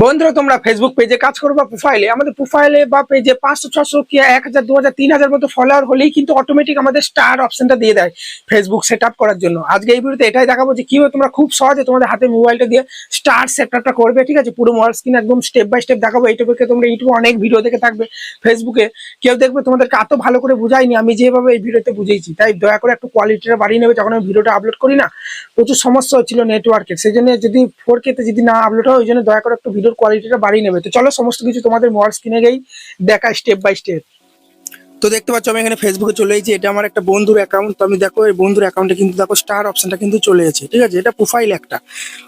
বন্ধুরা, তোমরা ফেসবুক পেজে কাজ করো বা প্রোফাইলে, আমাদের প্রোফাইলে বা পেজে 500 600 কি 1000 2000 3000 মতো ফলোয়ার হলেই কিন্তু অটোমেটিক আমাদের স্টার অপশনটা দিয়ে দেয় ফেসবুক সেট আপ করার জন্য। আজকে এই ভিডিওতে এটাই দেখাবো যে কিভাবে তোমরা খুব সহজে তোমাদের হাতে মোবাইলটা দিয়ে স্টার সেট আপটা করবে। ঠিক আছে, পুরো মোবাইল স্ক্রিন একদম স্টেপ বাই স্টেপ দেখাবো। এই টপিকে তোমরা ইউটিউবে অনেক ভিডিও দেখে থাকবে, ফেসবুকে কেউ দেখবে তোমাদেরকে এত ভালো করে বুঝাইনি আমি যেভাবে এই ভিডিওতে বুঝিয়েছি। তাই দয়া করে একটু কোয়ালিটিটা বাড়িয়ে নেবে। যখন আমি ভিডিওটা আপলোড করি না, প্রচুর সমস্যা হচ্ছিল নেটওয়ার্কের, সেই জন্য যদি 4K তে যদি না আপলোড হয়, ওই জন্য দয়া করে একটু ভিডিওর কোয়ালিটিটা বাড়িয়ে নেবে। তো চলো সমস্ত কিছু তোমাদের মোবাইল স্ক্রিনে গিয়ে দেখা স্টেপ বাই স্টেপ। তো দেখতে পাচ্ছ আমি এখানে ফেসবুকে চলে এসেছি। এটা আমার একটা বন্ধুর অ্যাকাউন্ট। তো আমি দেখো এই বন্ধুর অ্যাকাউন্টে কিন্তু দেখো স্টার অপশনটা কিন্তু চলে এসেছে। ঠিক আছে, এটা প্রোফাইল একটা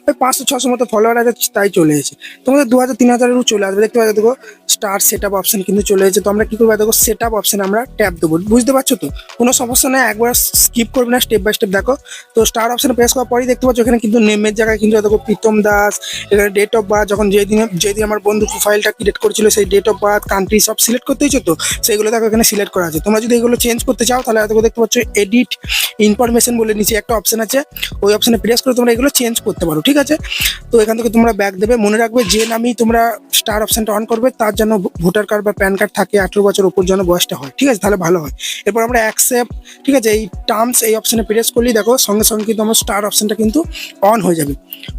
ওই 500 600 মতো ফলোয়ার আছে, তাই চলে এসেছে। তোমাদের 2000 3000 চলে আসবে। দেখতে পাচ্ছ দেখো স্টার সেট আপ অপশন কিন্তু চলে এসেছে। তো আমরা কি করবো, দেখো সেট আপ অপশন আমরা ট্যাপ দেবো। বুঝতে পারছো তো, কোনো সমস্যা নেই, একবার স্কিপ করবে না, স্টেপ বাই স্টেপ দেখো। তো স্টার অপশনে প্রেস করার পরেই দেখতে পাচ্ছ এখানে কিন্তু নেমের জায়গায় কিন্তু দেখো প্রীতম দাস, এখানে ডেট অফ বার্থ, যখন যেদিন আমার বন্ধু প্রোফাইলটা ক্রিয়েট করেছিল সেই ডেট অফ বার্থ, কান্ট্রি সব সিলেক্ট করতে হয়েছে। তো সেইগুলো দেখো এখানে সিলেক্ট করা আছে। তোমরা যদি এগুলো চেঞ্জ করতে চাও তাহলে দেখতে পাচ্ছ এডিট ইনফরমেশন বলে নিচে একটা অপশন আছে, ওই অপশনে প্রেস করে তোমরা এগুলো চেঞ্জ করতে পারো। ঠিক আছে, তো এখান থেকে তোমরা ব্যাক দেবে। মনে রাখবে যে নামই তোমরা স্টার অপশনটা অন করবে তার জন্য ভোটার কার্ড বা প্যান কার্ড থাকে, 18 বছর উপর যেন বয়সটা হয়। ঠিক আছে, তাহলে ভালো হয়। এরপর আমরা অ্যাকসেপ্ট, ঠিক আছে, এই টার্মস এই অপশনে প্রেস করলেই দেখো সঙ্গে সঙ্গে কিন্তু আমার স্টার অপশনটা কিন্তু অন হয়ে যাবে।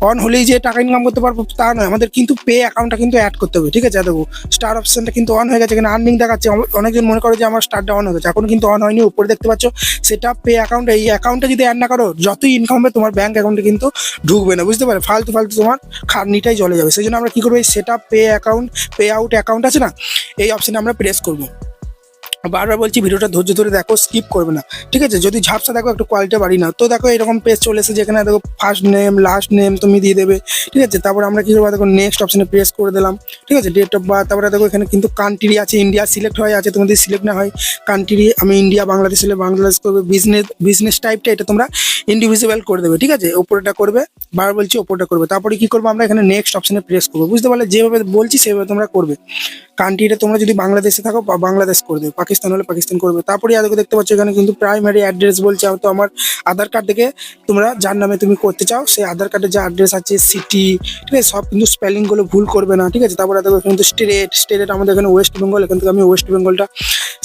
অন হলেই যে টাকা ইনকাম করতে পারবো তা নয়, আমাদের কিন্তু পে অ্যাকাউন্টটা কিন্তু অ্যাড করতে হবে। ঠিক আছে, দেখো স্টার অপশনটা কিন্তু অন হয়ে গেছে, এখানে আর্নিং দেখাচ্ছে। অনেকজন মনে করে যে আমার স্টারটা অন হয়ে গেছে, এখন কিন্তু অন হয়নি। উপরে দেখতে পাচ্ছ সেটা পে অ্যাকাউন্ট, এই অ্যাকাউন্টে যদি অ্যাড না করো যতই ইনকাম হবে তোমার ব্যাংক অ্যাকাউন্টে কিন্তু ঢুকবে না। বুঝতে পারো, ফালতু ফালতু তোমার খাটনিটাই চলে যাবে। সেই জন্য আমরা কি করবো, এই set up pay account, pay out account আছে না, এই অপশনে আমরা প্রেস করবো। বারবার বলছি ভিডিওটা ধৈর্য ধরে দেখো, স্কিপ করবে না। ঠিক আছে, যদি ঝাপসা দেখো একটু কোয়ালিটি বাড়ি না। তো দেখো এরকম পেজ চলে এসেছে, যেখানে দেখো ফার্স্ট নেম লাস্ট নেম তুমি দিয়ে দেবে। ঠিক আছে, তারপর আমরা কি করবো, দেখো নেক্সট অপশনে প্রেস করে দিলাম। ঠিক আছে, ডেট অফ বার্থ, তারপরে দেখো এখানে কিন্তু কান্ট্রি আছে, ইন্ডিয়া সিলেক্ট হয়ে আছে। তোমাদের সিলেক্ট না হয় কান্ট্রি, আমি ইন্ডিয়া, বাংলাদেশ হলে বাংলাদেশ করবে। বিজনেস টাইপটা এটা তোমরা ইন্ডিভিজুয়াল করে দেবে। ঠিক আছে, ওপরটা করবে, বারবার বলছি ওপরটা করবে। তারপরে কি করবো, আমরা এখানে নেক্সট অপশনে প্রেস করবো। বুঝতে পারলে, যেভাবে বলছি সেভাবে তোমরা করবে। কান্ট্রিটা তোমরা যদি বাংলাদেশে থাকো বাংলাদেশ করে দেবে, পাকিস্তান হলে পাকিস্তান করবে। তারপরে আগে দেখতে পাচ্ছ এখানে কিন্তু প্রাইমারি অ্যাড্রেস বলছে, তো আমার আধার কার্ড থেকে তোমরা যার নামে তুমি করতে চাও সেই আধার কার্ডে যে অ্যাড্রেস আছে, সিটি, ঠিক আছে, সব কিন্তু স্পেলিংগুলো ভুল করবে না। ঠিক আছে, তারপরে দেখো কিন্তু স্টেট আমাদের এখানে ওয়েস্ট বেঙ্গল, এখান থেকে আমি ওয়েস্ট বেঙ্গলটা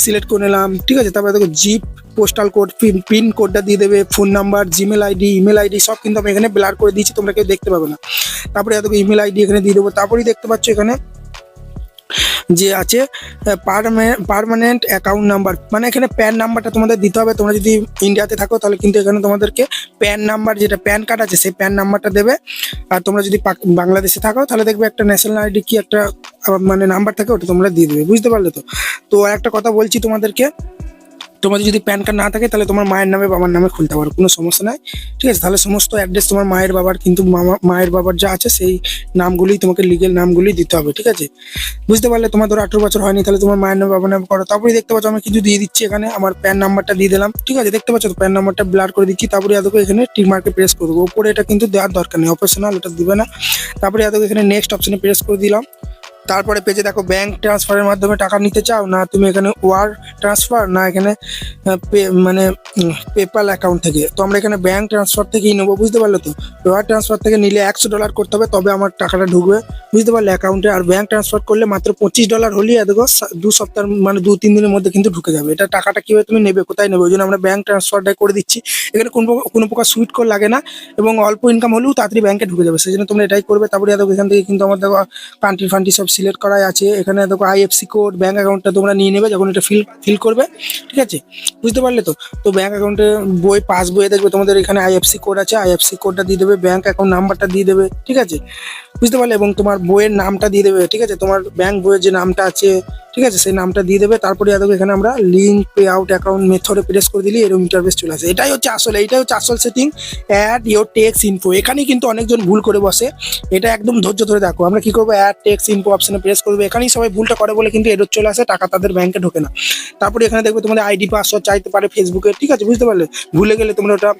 সিলেক্ট করে নিলাম। ঠিক আছে, তারপরে দেখো জিপ পোস্টাল কোড, পিন কোডটা দিয়ে দেবে, phone number, Gmail ID, email ID সব কিন্তু আমি এখানে ব্লার করে দিয়েছি, তোমরা কেউ দেখতে পাবে না। তারপরে দেখো ইমেল আইডি এখানে দিয়ে দেবো। তারপরেই দেখতে পাচ্ছ এখানে যে আছে পার্মানেন্ট অ্যাকাউন্ট নাম্বার, মানে এখানে প্যান নাম্বারটা তোমাদের দিতে হবে। তোমরা যদি ইন্ডিয়াতে থাকো তাহলে কিন্তু এখানে তোমাদেরকে প্যান নাম্বার, যেটা প্যান কার্ড আছে সেই প্যান নাম্বারটা দেবে। আর তোমরা যদি বাংলাদেশে থাকো তাহলে দেখবে একটা ন্যাশনাল আইডি কি একটা মানে নাম্বার থাকে, ওটা তোমরা দিয়ে দেবে। বুঝতে পারলে তো। তো একটা কথা বলছি তোমাদেরকে, তোমাদের যদি প্যান কার্ড না থাকে তাহলে তোমার মায়ের নামে বাবার নামে খুলতে পারো, কোনো সমস্যা নাই। ঠিক আছে, তাহলে সমস্ত অ্যাড্রেস তোমার মায়ের বাবার, কিন্তু মায়ের বাবার যা আছে সেই নামগুলি তোমাকে লিগেল নামগুলি দিতে হবে। ঠিক আছে, বুঝতে পারলে। তোমার ধরো 18 বছর হয়নি, তাহলে তোমার মায়ের নামে বাবার নামে করো। তারপরে দেখতে পাচ্ছ আমি কিছু দিয়ে দিচ্ছি, এখানে আমার প্যান নাম্বারটা দিয়ে দিলাম। ঠিক আছে, দেখতে পাচ্ছ তো প্যান নাম্বারটা ব্লার করে দিচ্ছি। তারপরে দেখো এখানে টিক মার্কে প্রেস করে দেবো। উপরে এটা কিন্তু দেওয়ার দরকার নেই, অপারেশনাল, এটা দিবে না। তারপরে দেখো এখানে নেক্সট অপশনে প্রেস করে দিলাম। তারপরে পেজে দেখো ব্যাংক ট্রান্সফারের মাধ্যমে টাকা নিতে চাও না তুমি এখানে ওয়ার ট্রান্সফার, না এখানে মানে পেপাল অ্যাকাউন্ট থেকে। তো আমরা এখানে ব্যাংক ট্রান্সফার থেকেই নেবো। বুঝতে পারলে তো, ওয়ার ট্রান্সফার থেকে নিলে $100 করতে হবে, তবে আমার টাকাটা ঢুকবে। বুঝতে পারলে অ্যাকাউন্টে। আর ব্যাংক ট্রান্সফার করলে মাত্র $25 হলেই দেখো 2 সপ্তাহ মানে 2-3 দিনের মধ্যে কিন্তু ঢুকে যাবে। এটা টাকাটা কীভাবে তুমি নেবে, কোথায় নেবে, ওই জন্য আমরা ব্যাংক ট্রান্সফারটাই করে দিচ্ছি। এখানে কোনো প্রকার সুইট কোড লাগে না, এবং অল্প ইনকাম হলেও তাড়াতাড়ি ব্যাংকে ঢুকে যাবে, সেই জন্য তোমরা এটাই করবে। তারপরে দেখো এখান থেকে কিন্তু আমার দেখো কান্ট্রি ফান্ট্রি সব সিলেক্ট করাই আছে। এখানে দেখো IFSC কোড, ব্যাঙ্ক অ্যাকাউন্টটা তোমরা নিয়ে নেবে যখন এটা ফিল করবে। ঠিক আছে, বুঝতে পারলে তো। তো ব্যাঙ্ক অ্যাকাউন্টে পাস বইয়ে দেখবে তোমাদের এখানে IFSC কোড আছে, IFSC কোডটা দিয়ে দেবে, ব্যাঙ্ক অ্যাকাউন্ট নাম্বারটা দিয়ে দেবে। ঠিক আছে, বুঝতে পারলে, এবং তোমার বইয়ের নামটা দিয়ে দেবে। ঠিক আছে, তোমার ব্যাঙ্ক বইয়ের যে নামটা আছে, ঠিক আছে, সেই নামটা দিয়ে দেবে। তারপরে দেখো এখানে আমরা লিঙ্ক পে আউট অ্যাকাউন্ট মেথডে প্রেস করে দিলে এরকম ইন্টারফেস চলে আসে। এইটাই হচ্ছে আসল setting, add your tax info. এখানেই কিন্তু অনেকজন ভুল করে বসে, এটা একদম ধৈর্য ধরে দেখো। আমরা কি করবো, অ্যাড টেক্স ইনফো অপশনে প্রেস করবো। এখানেই সবাই ভুলটা করে বলে কিন্তু এরর চলে আসে, টাকা তাদের ব্যাংকে ঢোকে না। তারপরে এখানে দেখবে তোমাদের আইডি পাসওয়ার্ড চাইতে পারে ফেসবুকে। ঠিক আছে, বুঝতে পারলে, ভুলে গেলে তোমরা ওটা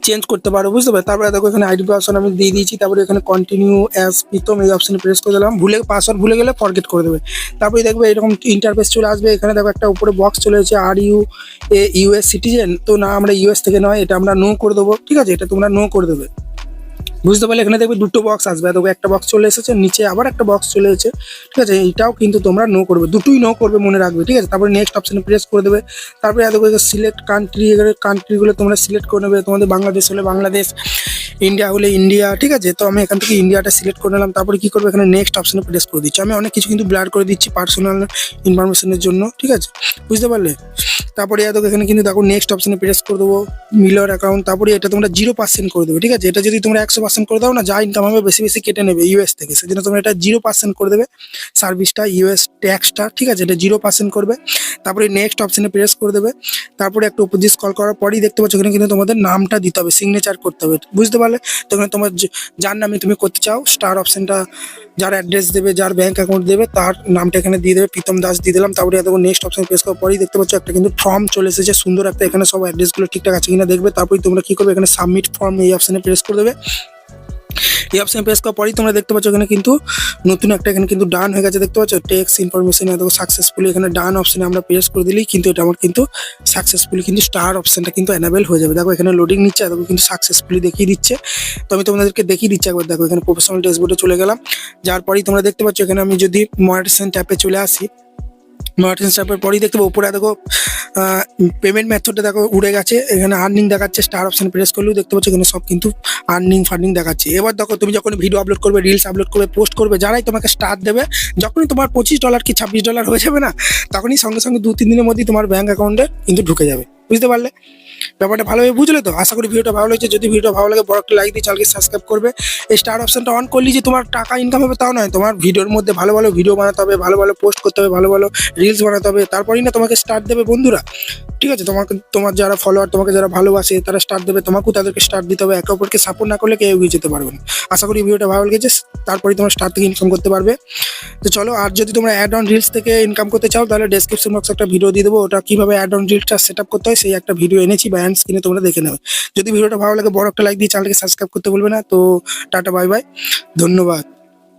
চেঞ্জ করতে পারো। বুঝতে পারো। তারপরে দেখো এখানে আইডি পাসওয়ার্ড আমি দিয়ে দিয়েছি। তারপরে এখানে কন্টিনিউ অ্যাজ প্রীতম এই অপশনে প্রেস করে দিলাম। পাসওয়ার্ড ভুলে গেলে ফরগেট করে দেবে। তারপরে দেখবে এরকম ইন্টারফেস চলে আসবে। এখানে দেখো একটা উপরে বক্স চলে এসেছে, are you a US citizen. তো না, আমরা US থেকে নয়, এটা আমরা নো করে দেবো। ঠিক আছে, এটা তোমরা নো করে দেবে। বুঝতে পারলে এখানে দেখবে দুটো বক্স আসবে, দেখো একটা বক্স চলে এসেছে, নিচে আবার একটা বক্স চলে এসেছে, ঠিক আছে। এইটাও কিন্তু তোমরা নো করবে, দুটোই নো করবে মনে রাখবে, ঠিক আছে। তারপরে নেক্সট অপশনে প্রেস করে দেবে। তারপরে দেখো সিলেক্ট কান্ট্রি, কান্ট্রিগুলো তোমরা সিলেক্ট করে নেবে। তোমাদের বাংলাদেশ হলে বাংলাদেশ, ইন্ডিয়া হলে ইন্ডিয়া, ঠিক আছে। তো আমি এখান থেকে ইন্ডিয়াটা সিলেক্ট করে নিলাম। তারপরে কি করবে, এখানে নেক্সট অপশনে প্রেস করে দিচ্ছি। আমি অনেক কিছু কিন্তু ব্লার করে দিচ্ছি পার্সোনাল ইনফরমেশনের জন্য, ঠিক আছে, বুঝতে পারলে। তারপরে দেখো এখানে কিন্তু দেখো নেক্সট অপশনে প্রেস করে দেবো, মিলর অ্যাকাউন্ট। তারপরে এটা তোমরা 0% করে দেবে, ঠিক আছে। এটা যদি তোমরা 100% করে দাও না, যা ইনকাম হবে বেশি বেশি কেটে নেবে ইউএস থেকে, সেজন্য তোমরা এটা 0% করে দেবে সার্ভিসটা, ইউএস ট্যাক্সটা, ঠিক আছে। এটা 0% করবে। তারপরে নেক্সট অপশনে প্রেস করে দেবে। তারপরে একটু উপর দিয়ে স্ক্রল করার পরেই দেখতে পাচ্ছ এখানে কিন্তু তোমাদের নামটা দিতে হবে, সিগনেচার করতে হবে, বুঝতে পারলে। তো এখানে তোমার যার নামে তুমি করতে চাও, স্টার অপশনটা, যার অ্যাড্রেস দেবে, যার ব্যাংক অ্যাকাউন্ট দেবে, তার নামটা এখানে দিয়ে দেবে, প্রীতম দাস দিয়ে দিলাম। তারপরে দেখো নেক্সট অপশন প্রেস করার পরেই দেখতে পাচ্ছ একটা কিন্তু ফর্ম চলে এসেছে, সুন্দর একটা। এখানে সব অ্যাড্রেসগুলো ঠিকঠাক আছে কিনা দেখবে। তারপরে তোমরা কি করবে, এখানে সাবমিট ফর্ম এই অপশনে প্রেস করে দেবে। এই অপশনে প্রেস করার পরেই তোমরা দেখতে পাচ্ছ এখানে কিন্তু নতুন একটা, এখানে কিন্তু ডান হয়ে গেছে, দেখতে পাচ্ছ টেক্স ইনফরমেশন দেখো সাকসেসফুলি। এখানে ডান অপশনে আমরা প্রেস করে দিলেই কিন্তু এটা আমার কিন্তু সাকসেসফুলি কিন্তু স্টার অপশনটা কিন্তু এনাবেল হয়ে যাবে। দেখো এখানে লোডিং নিচ্ছে, দেখো কিন্তু সাকসেসফুলি দেখিয়ে দিচ্ছে। তো আমি তোমাদেরকে দেখিয়ে দিচ্ছি একবার, দেখো এখানে প্রফেশনাল ড্যাশবোর্ডে চলে গেলাম। যার পরেই তোমরা দেখতে পাচ্ছ এখানে আমি যদি মনিটাইজেশন ট্যাপে চলে আসি, মনিটাইজেশন ট্যাপের পরেই দেখতে পাবো উপরে দেখো পেমেন্ট মেথডটা দেখো উড়ে গেছে, এখানে আর্নিং দেখাচ্ছে। স্টার অপশন প্রেস করলেও দেখতে পাচ্ছ এখানে সব কিন্তু আর্নিং ফার্নিং দেখাচ্ছে। এবার দেখো তুমি যখন ভিডিও আপলোড করবে, রিলস আপলোড করবে, পোস্ট করবে, যারাই তোমাকে স্টার দেবে, যখনই তোমার $25 কি $26 হয়ে যাবে না, তখনই সঙ্গে সঙ্গে 2-3 দিনের মধ্যেই তোমার ব্যাঙ্ক অ্যাকাউন্টে কিন্তু ঢুকে যাবে, বুঝতে পারলে। ব্যাপারটা ভালোভাবে বুঝলে তো? আশা করি ভিডিওটা ভালো লাগছে। যদি ভিডিওটা ভালো লাগে বড় একটা লাইক দিয়ে চ্যানেলকে সাবস্ক্রাইব করবে। এই স্টার অপশনটা অন করলে যে তোমার টাকা ইনকাম হবে তাও নয়, তোমার ভিডিওর মধ্যে ভালো ভালো ভিডিও বানাতে হবে, ভালো ভালো পোস্ট করতে হবে, ভালো ভালো রিলস বানাতে হবে, তারপরেই না তোমাকে স্টার্ট দেবে বন্ধুরা, ঠিক আছে। তোমার যারা ফলোয়ার, তোমাকে যারা ভালোবাসে, তারা স্টার্ট দেবে, তোমাকেও তাদেরকে স্টার্ট দিতে হবে। একে অপরকে সাপোর্ট না করলে কেউ এগিয়ে যেতে পারবে না। আশা করি ভিডিওটা ভালো লেগেছে, তারপরেই তোমার স্টার্ট থেকে ইনকাম করতে পারবে। তো চলো, আর যদি তোমরা অ্যাড অন রিলস থেকে ইনকাম করতে চাও, তাহলে ডেসক্রিপশন বক্সে একটা ভিডিও দিয়ে দেবো, ওটা কিভাবে অ্যাড অন রিলসটা সেট আপ করতে হয় সেই একটা ভিডিও এনেছি, বা হ্যান্ড স্ক্রিনে তোমরা দেখে নেবে। যদি ভিডিওটা ভালো লাগে বড় একটা লাইক দিয়ে চ্যানেলকে সাবস্ক্রাইব করতে বলবে না। তো টাটা, বাই বাই, ধন্যবাদ।